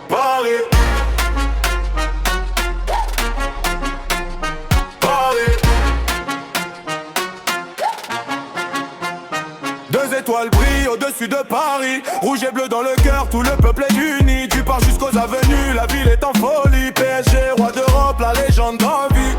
Paris, Paris. 2 étoiles brillent au-dessus de Paris. Rouge et bleu dans le cœur, tout le peuple est uni. Du parc jusqu'aux avenues, la ville est en folie. PSG, roi d'Europe, la légende en vie.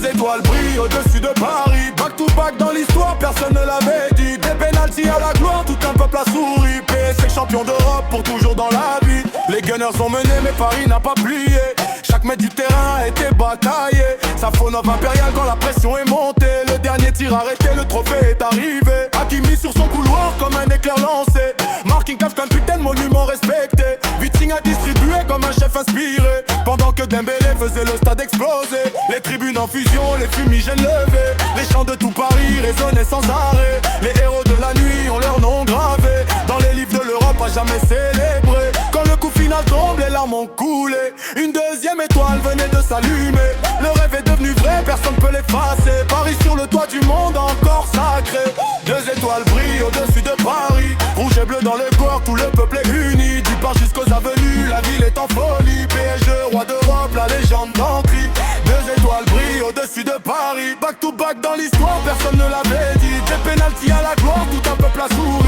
2 étoiles brillent au-dessus de Paris. Back to back dans l'histoire, personne ne l'avait dit. Des pénaltys à la gloire, tout un peuple a souri. PSG champion d'Europe pour toujours dans la vie. Les Gunners ont mené mais Paris n'a pas plié. Chaque mètre du terrain a été bataillé. Ça faune impérial quand la pression est montée. Le dernier tir arrêté, le trophée est arrivé. Hakimi sur son couloir comme un éclair lancé. Marking Caf comme putain de monument respecté. Viting a distribué comme un chef inspiré. Pendant que Dembélé faisait le stade exploser. Les tribunes en fusion, les fumigènes levés. Les chants de tout Paris résonnaient sans arrêt. Les héros de la nuit ont leur nom gravé dans les livres de l'Europe à jamais célébré. Quand le coup final tombe, les larmes ont coulé. Une deuxième étoile venait de s'allumer. Le rêve est devenu vrai, personne peut l'effacer. Paris sur le toit du monde encore sacré. 2 étoiles brillent au-dessus de Paris. Rouge et bleu dans le corps, tout le peuple est uni. Du parc jusqu'aux avenues, la ville est en folie. PSG, roi d'Europe, la légende en cri. 2 étoiles brillent au-dessus de Paris. Back to back dans l'histoire, personne ne l'avait dit. Des pénaltys à la gloire, tout un peuple a souri.